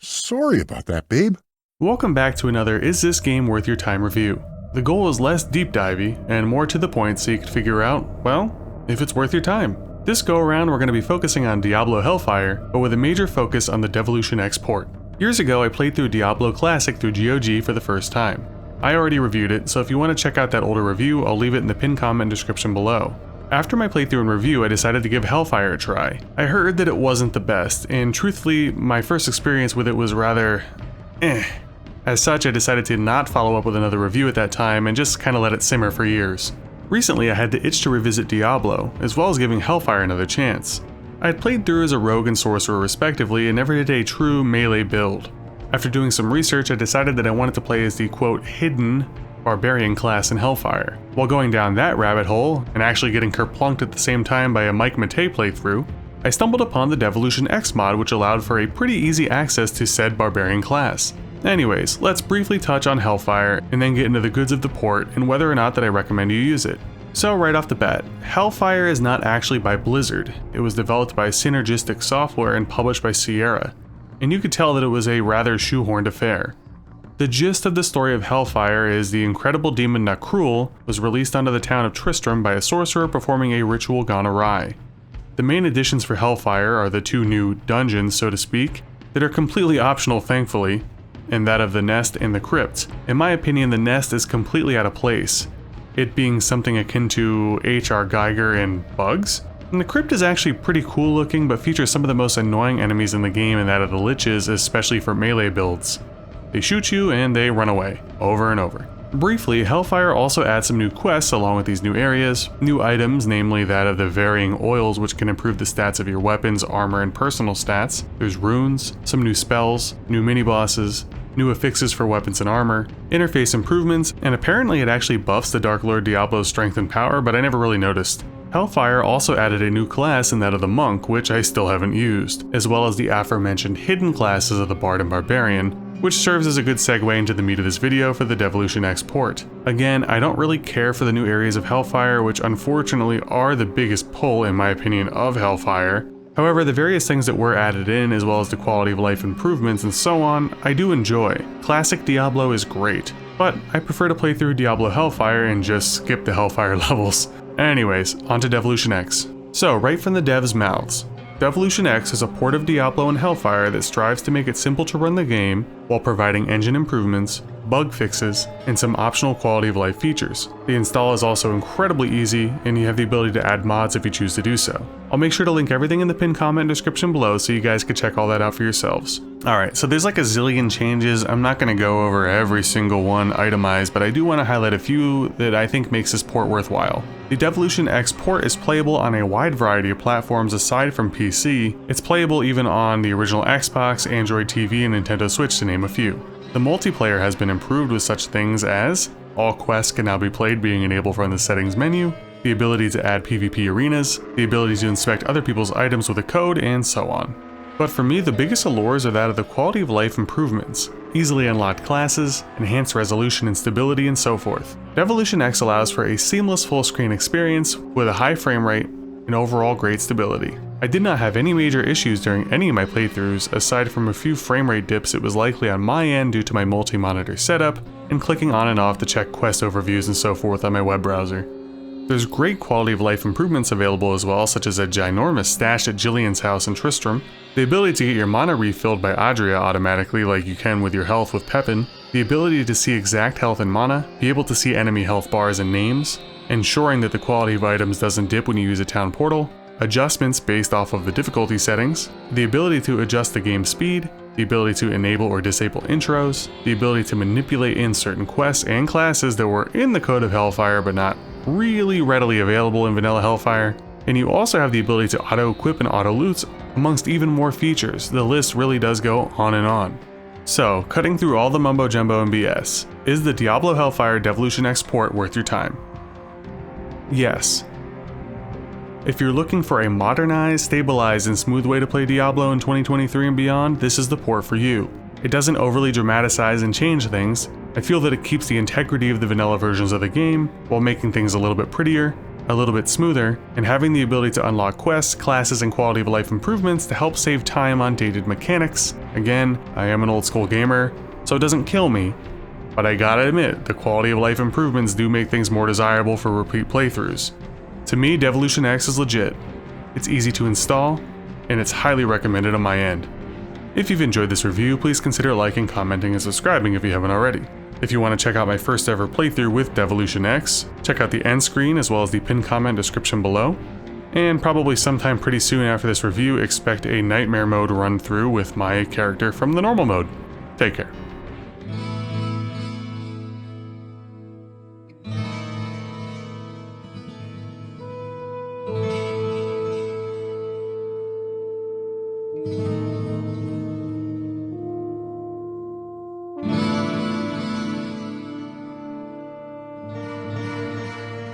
Sorry about that, babe. Welcome back to another Is This Game Worth Your Time review. The goal is less deep divey and more to the point so you can figure out, well, if it's worth your time. This go around we're going to be focusing on Diablo Hellfire, but with a major focus on the DevilutionX port. Years ago I played through Diablo Classic through GOG for the first time. I already reviewed it, so if you want to check out that older review, I'll leave it in the pinned comment description below. After my playthrough and review, I decided to give Hellfire a try. I heard that it wasn't the best, and truthfully, my first experience with it was rather As such, I decided to not follow up with another review at that time and just kinda let it simmer for years. Recently, I had the itch to revisit Diablo, as well as giving Hellfire another chance. I had played through as a rogue and sorcerer respectively and never did a true melee build. After doing some research, I decided that I wanted to play as the quote hidden barbarian class in Hellfire. While going down that rabbit hole, and actually getting kerplunked at the same time by a Mike Matei playthrough, I stumbled upon the DevilutionX mod, which allowed for a pretty easy access to said barbarian class. Anyways, let's briefly touch on Hellfire and then get into the goods of the port and whether or not that I recommend you use it. So right off the bat, Hellfire is not actually by Blizzard. It was developed by Synergistic Software and published by Sierra, and you could tell that it was a rather shoehorned affair. The gist of the story of Hellfire is the incredible demon Nakrul was released onto the town of Tristram by a sorcerer performing a ritual gone awry. The main additions for Hellfire are the two new dungeons, so to speak, that are completely optional thankfully, and that of the Nest and the Crypt. In my opinion, the Nest is completely out of place, it being something akin to H.R. Geiger and Bugs. And the Crypt is actually pretty cool looking, but features some of the most annoying enemies in the game, and that of the Liches, especially for melee builds. They shoot you and they run away, over and over. Briefly, Hellfire also adds some new quests along with these new areas, new items, namely that of the varying oils which can improve the stats of your weapons, armor, and personal stats. There's runes, some new spells, new mini-bosses, new affixes for weapons and armor, interface improvements, and apparently it actually buffs the Dark Lord Diablo's strength and power, but I never really noticed. Hellfire also added a new class in that of the Monk, which I still haven't used, as well as the aforementioned hidden classes of the Bard and Barbarian, which serves as a good segue into the meat of this video for the DevilutionX port. Again, I don't really care for the new areas of Hellfire, which unfortunately are the biggest pull in my opinion of Hellfire. However, the various things that were added in, as well as the quality of life improvements and so on, I do enjoy. Classic Diablo is great, but I prefer to play through Diablo Hellfire and just skip the Hellfire levels. Anyways, onto DevilutionX. So, right from the devs' mouths, DevilutionX is a port of Diablo and Hellfire that strives to make it simple to run the game while providing engine improvements, bug fixes, and some optional quality of life features. The install is also incredibly easy, and you have the ability to add mods if you choose to do so. I'll make sure to link everything in the pinned comment description below so you guys can check all that out for yourselves. Alright, so there's like a zillion changes. I'm not going to go over every single one itemized, but I do want to highlight a few that I think makes this port worthwhile. The DevilutionX port is playable on a wide variety of platforms aside from PC. It's playable even on the original Xbox, Android TV, and Nintendo Switch to name a few. The multiplayer has been improved with such things as all quests can now be played being enabled from the settings menu, the ability to add PvP arenas, the ability to inspect other people's items with a code, and so on. But for me, the biggest allures are that of the quality of life improvements, easily unlocked classes, enhanced resolution and stability, and so forth. DevilutionX allows for a seamless full screen experience with a high frame rate and overall great stability. I did not have any major issues during any of my playthroughs. Aside from a few frame rate dips, it was likely on my end due to my multi-monitor setup and clicking on and off to check quest overviews and so forth on my web browser. There's great quality of life improvements available as well, such as a ginormous stash at Jillian's house in Tristram, the ability to get your mana refilled by Adria automatically like you can with your health with Pepin, the ability to see exact health and mana, be able to see enemy health bars and names, ensuring that the quality of items doesn't dip when you use a town portal, adjustments based off of the difficulty settings, the ability to adjust the game speed, the ability to enable or disable intros, the ability to manipulate in certain quests and classes that were in the code of Hellfire but not really readily available in vanilla Hellfire, and you also have the ability to auto-equip and auto-loot amongst even more features. The list really does go on and on. So, cutting through all the mumbo jumbo and BS, is the Diablo Hellfire DevilutionX port worth your time? Yes. If you're looking for a modernized, stabilized, and smooth way to play Diablo in 2023 and beyond, this is the port for you. It doesn't overly dramatize and change things. I feel that it keeps the integrity of the vanilla versions of the game while making things a little bit prettier. a little bit smoother, and having the ability to unlock quests, classes, and quality of life improvements to help save time on dated mechanics. Again, I am an old school gamer, so it doesn't kill me, but I gotta admit, the quality of life improvements do make things more desirable for repeat playthroughs. To me, DevilutionX is legit. It's easy to install, and it's highly recommended on my end. If you've enjoyed this review, please consider liking, commenting, and subscribing if you haven't already. If you want to check out my first ever playthrough with DevilutionX, check out the end screen as well as the pinned comment description below. And probably sometime pretty soon after this review, expect a nightmare mode run through with my character from the normal mode. Take care.